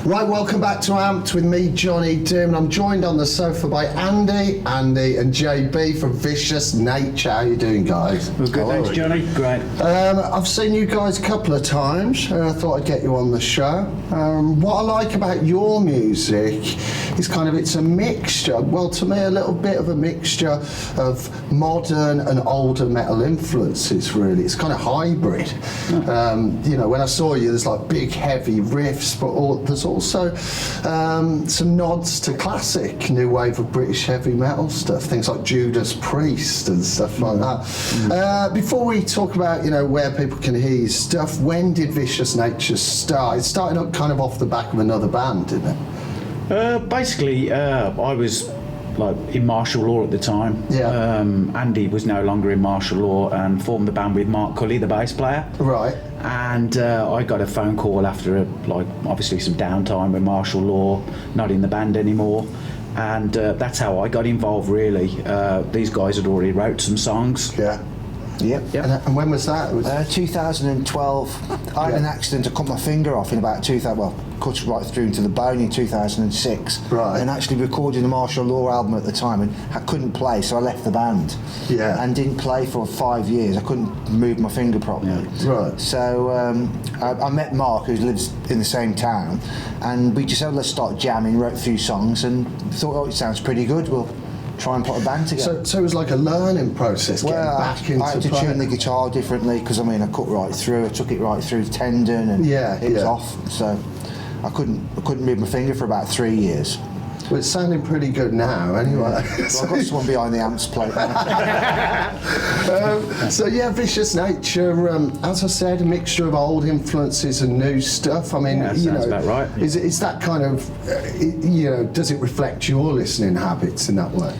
Right, welcome back to Amped with me, Johnny Doom. I'm joined on the sofa by Andy, and JB from Vicious Nature. How you doing, guys? Well, good, thanks, Johnny. Great. I've seen you guys a couple of times, and I thought I'd get you on the show. What I like about your music is it's a mixture, well, to me, a little bit of a mixture of modern and older metal influences, really. It's kind of hybrid. When I saw you, there's like big, heavy riffs, but there's also some nods to classic new wave of British heavy metal stuff, things like Judas Priest and stuff like that. Before we talk about where people can hear your stuff, when did Vicious Nature start? It started up kind of off the back of another band, didn't it? Basically, I was in martial law at the time. Yeah. Andy was no longer in martial law and formed the band with Mark Cully, the bass player. Right. And I got a phone call after obviously some downtime with martial law, not in the band anymore. And that's how I got involved, really. These guys had already wrote some songs. Yeah. Yep. And when was that? It was 2012. I had an accident. I cut my finger off in about 2000. Well, cut it right through into the bone in 2006. Right. And actually recorded a martial law album at the time, and I couldn't play, so I left the band. Yeah. And didn't play for 5 years. I couldn't move my finger properly. Yeah. Right. So I met Mark, who lives in the same town, and we just said, let's start jamming. Wrote a few songs, and thought, oh, it sounds pretty good. We'll try and put a band together. So it was like a learning process, getting back into I had to tune the guitar differently, because I cut right through. I took it right through the tendon, and it was off. So I couldn't move my finger for about 3 years. Well, it's sounding pretty good now, anyway. Well, I've got someone behind the amps plate now. Vicious Nature, as I said, a mixture of old influences and new stuff. I mean, sounds about right. Is that kind of, does it reflect your listening habits in that way?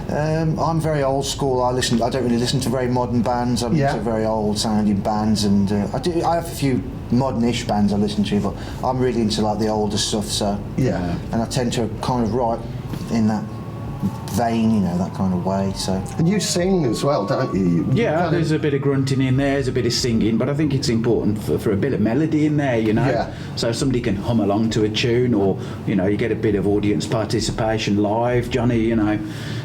I'm very old school. I don't really listen to very modern bands. I'm into very old sounding bands, and I have a few modern-ish bands I listen to, but I'm really into the older stuff. So and I tend to kind of write in that vein, that kind of way. So. And you sing as well, don't you? There's a bit of grunting in there, there's a bit of singing, but I think it's important for a bit of melody in there, Yeah. So somebody can hum along to a tune, or you get a bit of audience participation live, Johnny.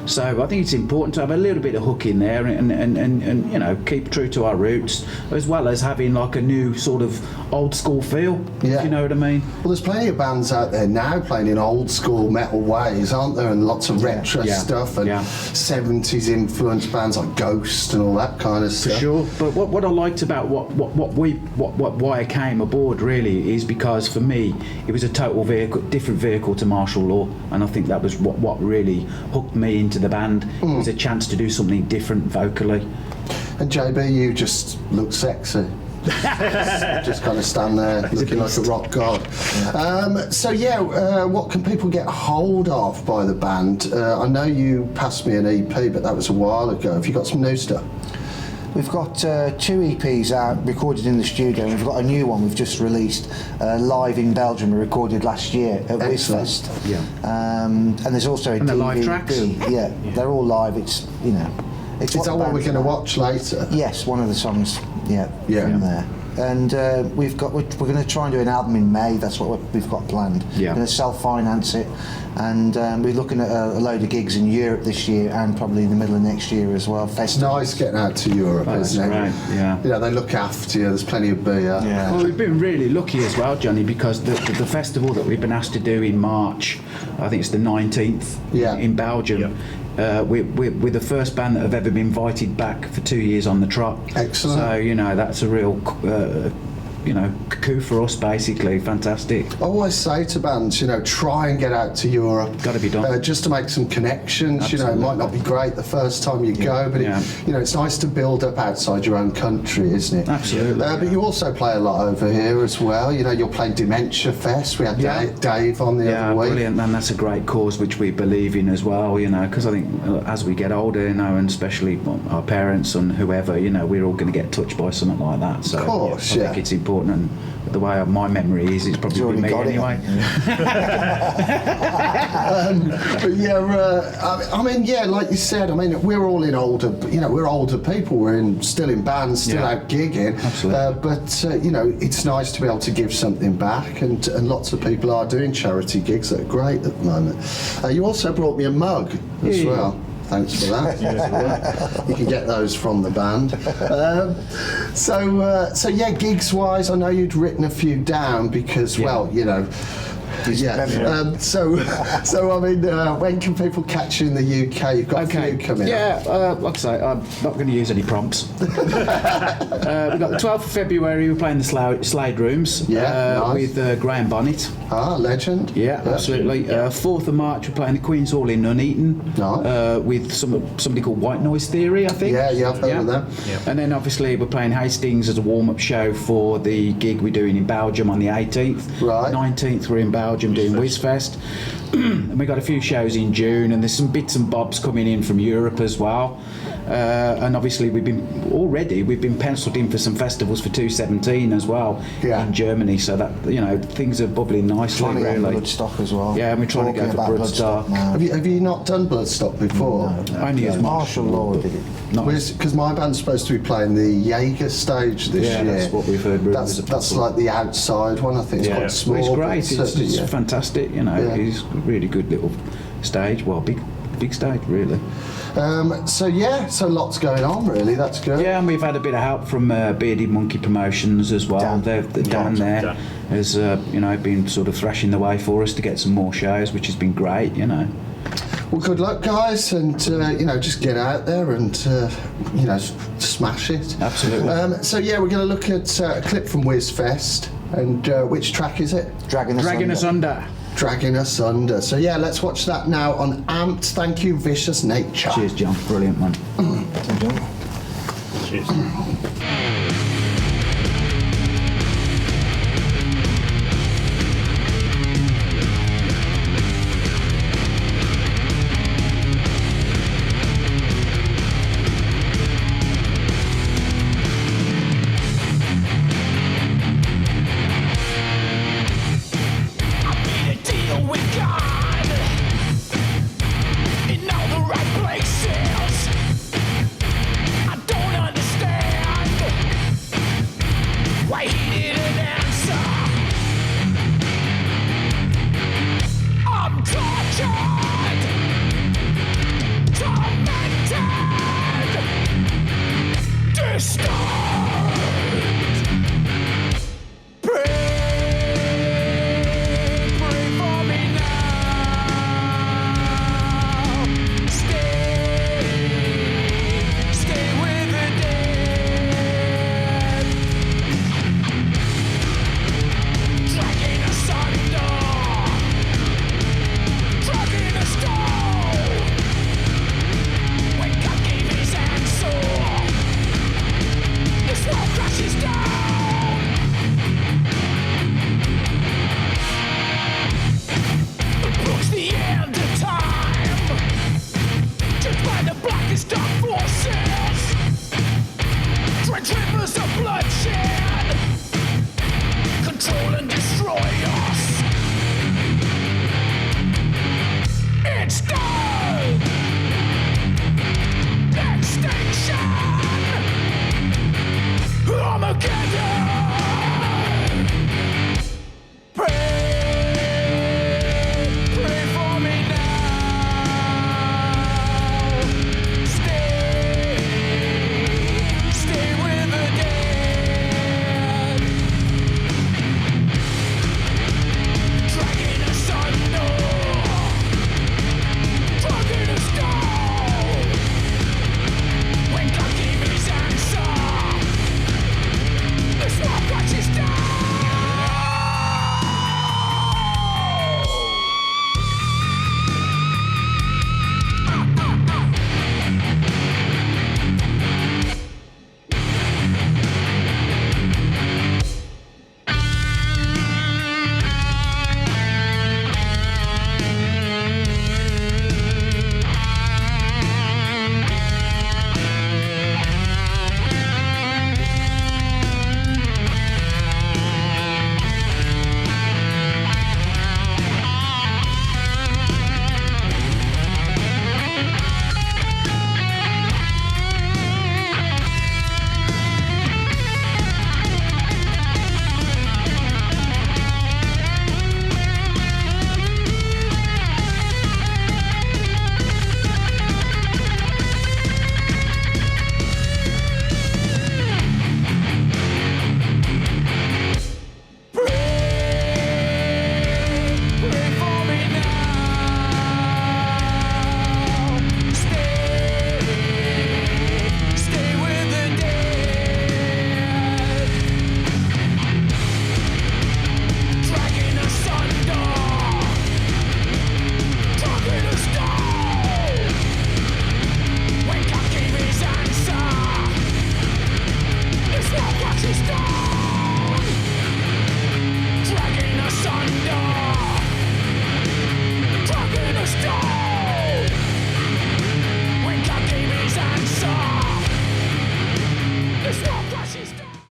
So I think it's important to have a little bit of hook in there, and keep true to our roots, as well as having a new sort of old school feel. Yeah. If you know what I mean. Well, there's plenty of bands out there now playing in old school metal ways, aren't there? And lots of retro stuff, and 70s influenced bands like Ghost and all that kind of stuff. For sure. But what I liked about why I came aboard really is because for me it was a different vehicle to martial law, and I think that was what really hooked me into the band. It was a chance to do something different vocally. And JB, you just look sexy. Just kind of stand there looking like a rock god. What can people get hold of by the band? I know you passed me an EP, but that was a while ago. Have you got some new stuff? We've got 2 EPs out, recorded in the studio, and we've got a new one we've just released live in Belgium. We recorded last year at Whizfest. Yeah. And there's also a DVD. The live tracks? Yeah, they're all live. It's Is that what we're going to watch later? Yes, one of the songs. Yeah. From there. And we're going to try and do an album in May. That's what we've got planned. Yeah. We're going to self-finance it, and we're looking at a load of gigs in Europe this year, and probably in the middle of next year as well. It's nice getting out to Europe, isn't it? Right. Yeah. They look after you. There's plenty of beer. Yeah. Well, we've been really lucky as well, Johnny, because the festival that we've been asked to do in March, I think it's the 19th in Belgium. Yeah. We're the first band that have ever been invited back for 2 years on the trot. Excellent. So that's a real coup for us, basically. Fantastic. I always say to bands, try and get out to Europe. Got to be done. Just to make some connections. Absolutely. It might not be great the first time you go, but it's nice to build up outside your own country, isn't it? Absolutely. But you also play a lot over here as well. You're playing Dementia Fest. We had Dave on the other week. Brilliant, and that's a great cause which we believe in as well. Because I think as we get older, and especially our parents and whoever, we're all going to get touched by something like that. So of course, I think it's important important, and the way my memory is, it's probably He's with me already got anyway. But yeah, I mean, yeah, like you said, I mean, we're all in older, we're older people. We're still in bands, still out gigging. Absolutely. But it's nice to be able to give something back, and lots of people are doing charity gigs that are great at the moment. You also brought me a mug as well. Thanks for that. You can get those from the band. So yeah, gigs wise, I know you'd written a few down because, well, so I mean, when can people catch you in the UK? You've got a few coming up. Like I say, I'm not going to use any prompts. We've got the 12th of February, we're playing the Slade Rooms nice. with Graham Bonnet. Ah, legend. Yeah, absolutely. 4th of March, we're playing the Queen's Hall in Nuneaton with somebody called White Noise Theory, I think. Yeah, I've heard of them. Yeah. And then obviously we're playing Hastings as a warm-up show for the gig we're doing in Belgium on the 18th. Right. 19th we're in Belgium doing Whizfest. And we got a few shows in June, and there's some bits and bobs coming in from Europe as well. And obviously we've been penciled in for some festivals for 2017 as well in Germany, so that things are bubbling nicely. Trying to get really. Bloodstock as well. Yeah, and we're trying to go for Bloodstock. Have you not done Bloodstock before? No. Only as Martial Law did it. Because my band's supposed to be playing the Jaeger stage this year. That's what we've heard. That's like the outside one. I think it's quite small. Well, it's great. It's fantastic. It's a really good little stage. Well, big stage, really. So lots going on, really. That's good. Yeah, and we've had a bit of help from Bearded Monkey Promotions as well. Dan there has been sort of thrashing the way for us to get some more shows, which has been great. Well, good luck, guys, and just get out there and smash it. Absolutely. So yeah, we're going to look at a clip from Whizfest, and which track is it? Dragging Us Under. Dragging Us Under. So yeah, let's watch that now on Amped. Thank you, Vicious Nature. Cheers, John. Brilliant, man. Cheers.